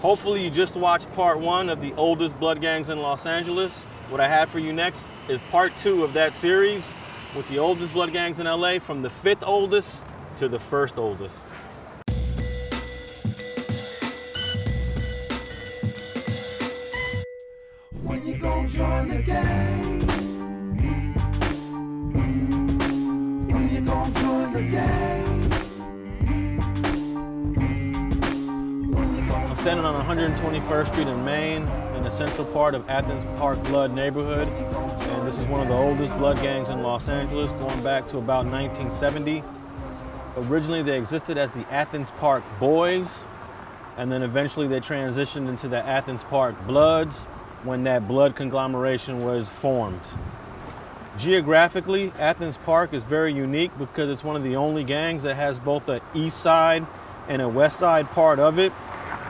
Hopefully you just watched part one of the oldest blood gangs in Los Angeles. What I have for you next is part two of that series with the oldest blood gangs in LA, from the 5th oldest to the 1st oldest. When you gon' join the gang? When you gon' join the gang? I'm standing on 121st Street in Maine, in the central part of Athens Park Blood neighborhood. And this is one of the oldest blood gangs in Los Angeles, going back to about 1970. Originally, they existed as the Athens Park Boys, and then eventually they transitioned into the Athens Park Bloods when that blood conglomeration was formed. Geographically, Athens Park is very unique because it's one of the only gangs that has both an east side and a west side part of it,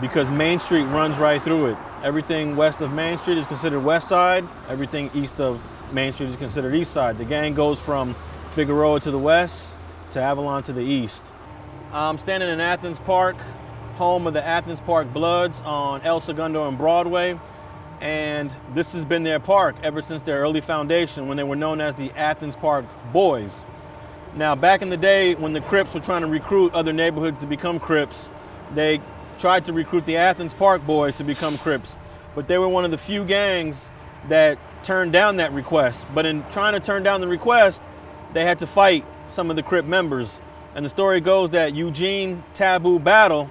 because Main Street runs right through it. Everything west of Main Street is considered west side. Everything east of Main Street is considered east side. The gang goes from Figueroa to the west to Avalon to the east. I'm standing in Athens Park, home of the Athens Park Bloods on El Segundo and Broadway. And this has been their park ever since their early foundation, when they were known as the Athens Park Boys. Now, back in the day when the Crips were trying to recruit other neighborhoods to become Crips, they tried to recruit the Athens Park Boys to become Crips, but they were one of the few gangs that turned down that request. But in trying to turn down the request, they had to fight some of the Crip members. And the story goes that Eugene Taboo Battle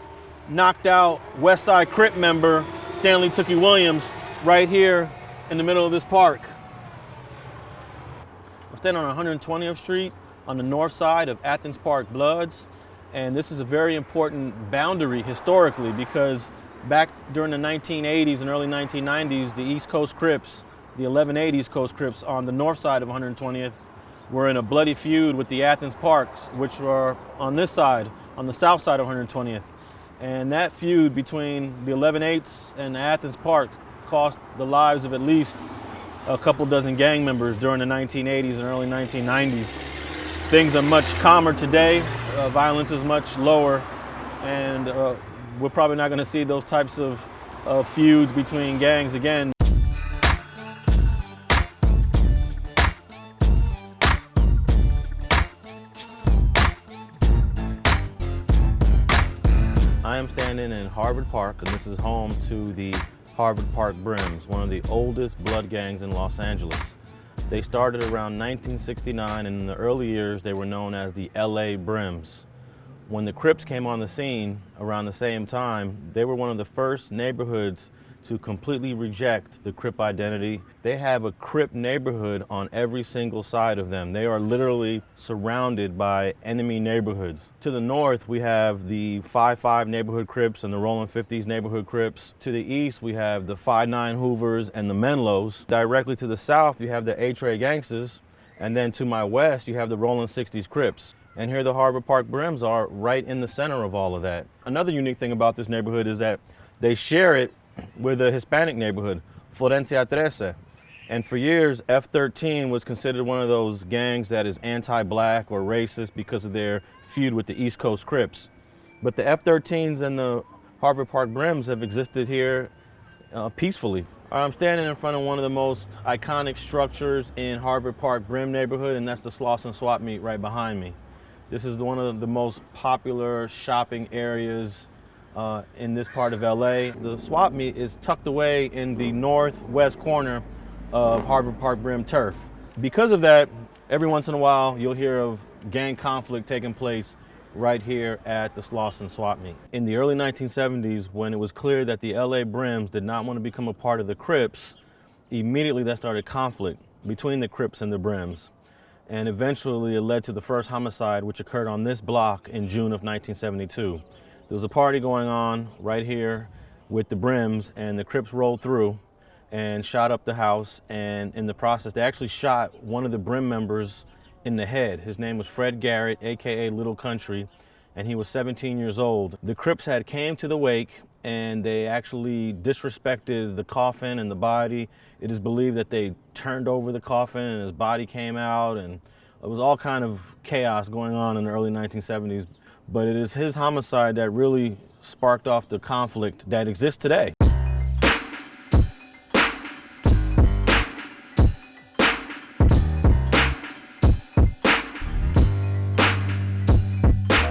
knocked out West Side Crip member Stanley Tookie Williams right here in the middle of this park. I'm standing on 120th Street on the north side of Athens Park Bloods. And this is a very important boundary historically, because back during the 1980s and early 1990s, the East Coast Crips, the 1180 East Coast Crips on the north side of 120th, were in a bloody feud with the Athens Parks, which were on this side, on the south side of 120th. And that feud between the 11/8s and the Athens Park cost the lives of at least a couple dozen gang members during the 1980s and early 1990s. Things are much calmer today. Violence is much lower, and we're probably not going to see those types of feuds between gangs again. I am standing in Harvard Park, and this is home to the Harvard Park Brims, one of the oldest blood gangs in Los Angeles. They started around 1969, and in the early years they were known as the LA Brims. When the Crips came on the scene around the same time, they were one of the first neighborhoods to completely reject the Crip identity. They have a Crip neighborhood on every single side of them. They are literally surrounded by enemy neighborhoods. To the north, we have the 5-5 neighborhood Crips and the Rollin' 50s neighborhood Crips. To the east, we have the 5-9 Hoovers and the Menlos. Directly to the south, you have the A-Tray Gangsters. And then to my west, you have the Rollin' 60s Crips. And here the Harvard Park Brims are right in the center of all of that. Another unique thing about this neighborhood is that they share it with a Hispanic neighborhood, Florencia 13. And for years, F-13 was considered one of those gangs that is anti-black or racist because of their feud with the East Coast Crips. But the F-13s and the Harvard Park Brims have existed here peacefully. I'm standing in front of one of the most iconic structures in Harvard Park Brim neighborhood, and that's the Slauson Swap Meet right behind me. This is one of the most popular shopping areas in this part of LA. The swap meet is tucked away in the northwest corner of Harvard Park Brim turf. Because of that, every once in a while you'll hear of gang conflict taking place right here at the Slauson Swap Meet. In the early 1970s, when it was clear that the LA Brims did not want to become a part of the Crips, immediately that started conflict between the Crips and the Brims. And eventually it led to the first homicide, which occurred on this block in June of 1972. There was a party going on right here with the Brims, and the Crips rolled through and shot up the house. And in the process, they actually shot one of the Brim members in the head. His name was Fred Garrett, AKA Little Country, and he was 17 years old. The Crips had came to the wake, and they actually disrespected the coffin and the body. It is believed that they turned over the coffin and his body came out, and it was all kind of chaos going on in the early 1970s. But it is his homicide that really sparked off the conflict that exists today.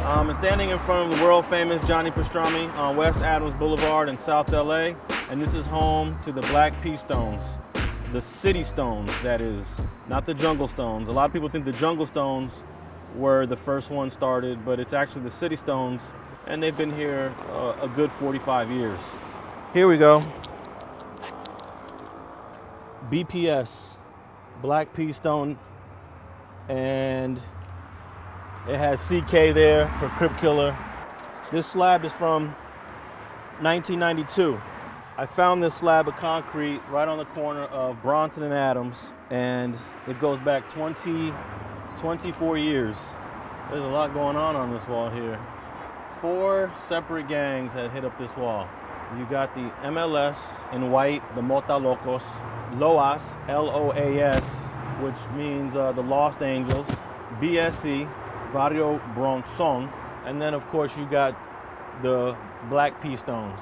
I'm standing in front of the world famous Johnny Pastrami on West Adams Boulevard in South LA, and this is home to the Black Pea Stones, the city stones, that is, not the jungle stones. A lot of people think the jungle stones were the first one started, but it's actually the city stones, and they've been here a good 45 years. Here we go. BPS, Black Pea Stone, and it has CK there for Crip Killer. This slab is from 1992. I found this slab of concrete right on the corner of Bronson and Adams, and it goes back 24 years. There's a lot going on this wall here. 4 separate gangs had hit up this wall. You got the MLS in white, the Mota Locos, LOAS, L-O-A-S, which means the Lost Angels, BSC, Barrio Bronson, and then of course you got the Black Pea Stones.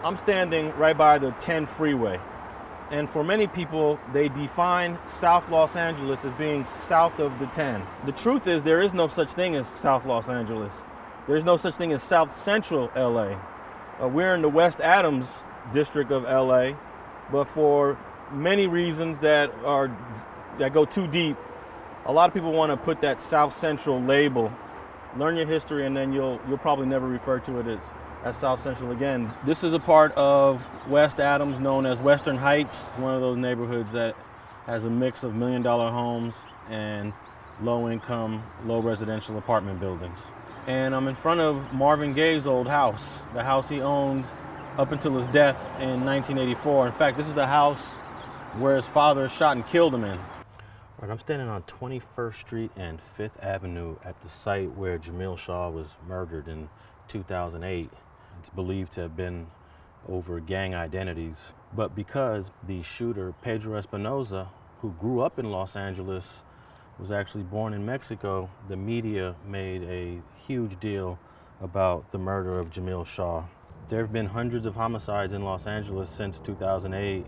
I'm standing right by the 10 freeway, and for many people, they define South Los Angeles as being south of the 10. The truth is there is no such thing as South Los Angeles. There's no such thing as South Central LA. We're in the West Adams district of LA, but for many reasons that go too deep, a lot of people want to put that South Central label. Learn your history, and then you'll probably never refer to it as South Central again. This is a part of West Adams known as Western Heights, one of those neighborhoods that has a mix of $1 million homes and low-income, low residential apartment buildings. And I'm in front of Marvin Gaye's old house, the house he owned up until his death in 1984. In fact, this is the house where his father shot and killed him in. Right, I'm standing on 21st Street and 5th Avenue at the site where Jamil Shaw was murdered in 2008. It's believed to have been over gang identities. But because the shooter, Pedro Espinoza, who grew up in Los Angeles, was actually born in Mexico, the media made a huge deal about the murder of Jamil Shaw. There have been hundreds of homicides in Los Angeles since 2008,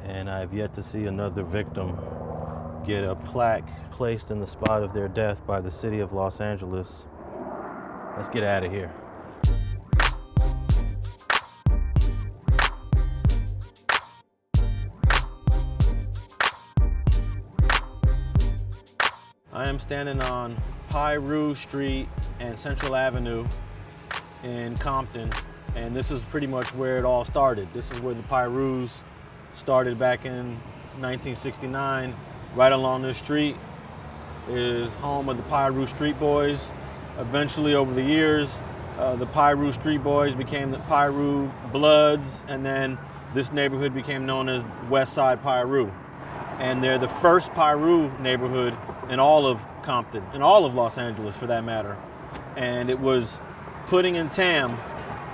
and I've yet to see another victim get a plaque placed in the spot of their death by the city of Los Angeles. Let's get out of here. I am standing on Piru Street and Central Avenue in Compton, and this is pretty much where it all started. This is where the Pirus started back in 1969. Right along this street is home of the Piru Street Boys. Eventually, over the years, the Piru Street Boys became the Piru Bloods, and then this neighborhood became known as West Side Piru. And they're the first Piru neighborhood in all of Compton, in all of Los Angeles for that matter. And it was Pudding and Tam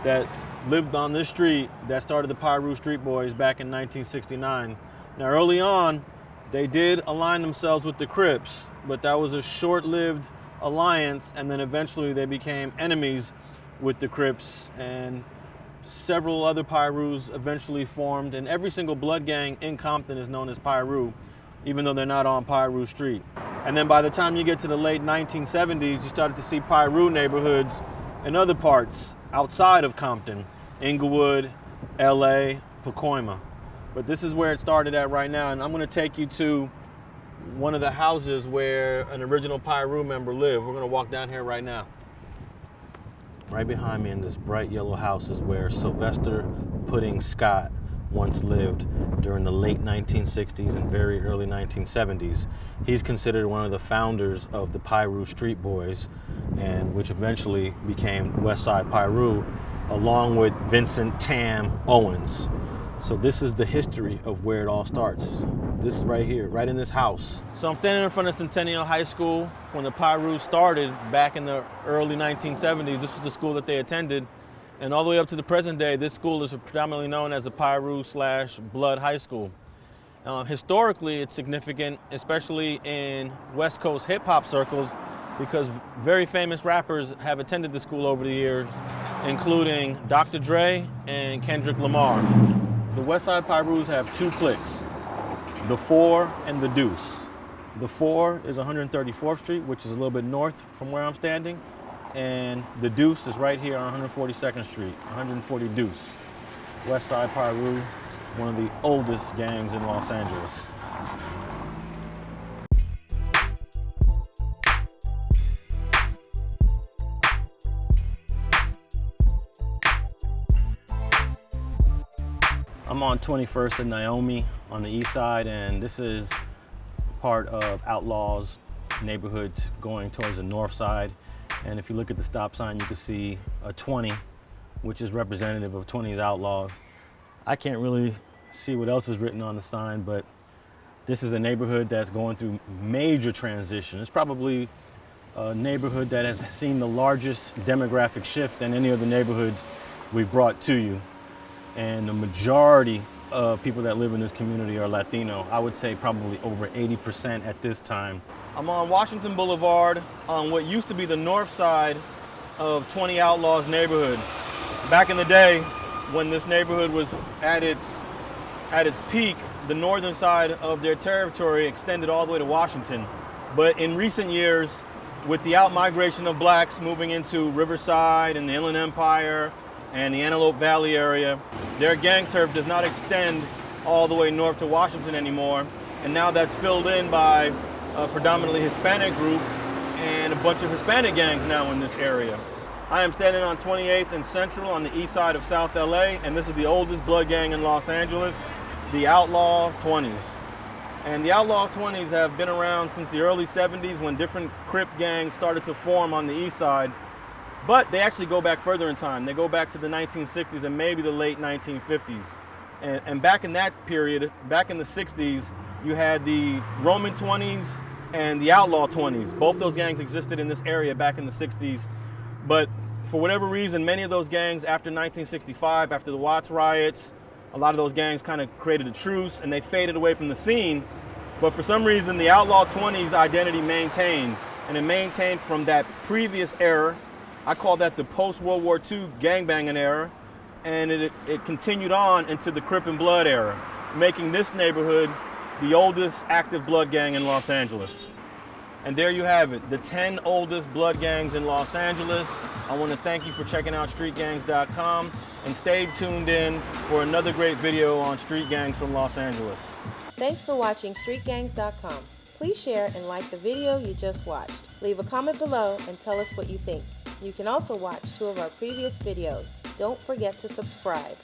that lived on this street that started the Piru Street Boys back in 1969. Now early on, they did align themselves with the Crips, but that was a short-lived alliance, and then eventually they became enemies with the Crips, and several other Pirus eventually formed, and every single blood gang in Compton is known as Piru, even though they're not on Piru Street. And then by the time you get to the late 1970s, you started to see Piru neighborhoods in other parts outside of Compton, Inglewood, LA, Pacoima. But this is where it started at right now, and I'm gonna take you to one of the houses where an original Piru member lived. We're gonna walk down here right now. Right behind me in this bright yellow house is where Sylvester Pudding Scott once lived during the late 1960s and very early 1970s. He's considered one of the founders of the Piru Street Boys, and which eventually became West Side Piru, along with Vincent Tam Owens. So this is the history of where it all starts. This is right here, right in this house. So I'm standing in front of Centennial High School. When the Piru started back in the early 1970s, this was the school that they attended. And all the way up to the present day, this school is predominantly known as a Piru/Blood High School. Historically, it's significant, especially in West Coast hip hop circles, because very famous rappers have attended the school over the years. including Dr. Dre and Kendrick Lamar. The West Side Pirus have two cliques, the 4 and the Deuce. The 4 is 134th Street, which is a little bit north from where I'm standing, and the Deuce is right here on 142nd Street, 140 Deuce. West Side Piru, one of the oldest gangs in Los Angeles. I'm on 21st and Naomi on the east side, and this is part of Outlaw's neighborhood going towards the north side. And if you look at the stop sign, you can see a 20, which is representative of 20's Outlaws. I can't really see what else is written on the sign, but this is a neighborhood that's going through major transition. It's probably a neighborhood that has seen the largest demographic shift than any of the neighborhoods we've brought to you. And the majority of people that live in this community are Latino. I would say probably over 80% at this time. I'm on Washington Boulevard on what used to be the north side of 20 Outlaws neighborhood. Back in the day, when this neighborhood was at its peak, the northern side of their territory extended all the way to Washington. But in recent years, with the out-migration of blacks moving into Riverside and the Inland Empire and the Antelope Valley area, their gang turf does not extend all the way north to Washington anymore. And now that's filled in by a predominantly Hispanic group and a bunch of Hispanic gangs now in this area. I am standing on 28th and Central on the east side of South LA, and this is the oldest blood gang in Los Angeles, the Outlaw 20s. And the Outlaw 20s have been around since the early 70s when different Crip gangs started to form on the east side. But they actually go back further in time. They go back to the 1960s and maybe the late 1950s. And back in that period, back in the 60s, you had the Roman 20s and the Outlaw 20s. Both those gangs existed in this area back in the 60s. But for whatever reason, many of those gangs after 1965, after the Watts riots, a lot of those gangs kind of created a truce and they faded away from the scene. But for some reason, the Outlaw 20s identity maintained, and it maintained from that previous era. I call that the post-World War II gangbanging era, and it continued on into the Crip and Blood era, making this neighborhood the oldest active blood gang in Los Angeles. And there you have it, the 10 oldest blood gangs in Los Angeles. I want to thank you for checking out streetgangs.com, and stay tuned in for another great video on street gangs from Los Angeles. Thanks for watching streetgangs.com. Please share and like the video you just watched. Leave a comment below and tell us what you think. You can also watch 2 of our previous videos. Don't forget to subscribe.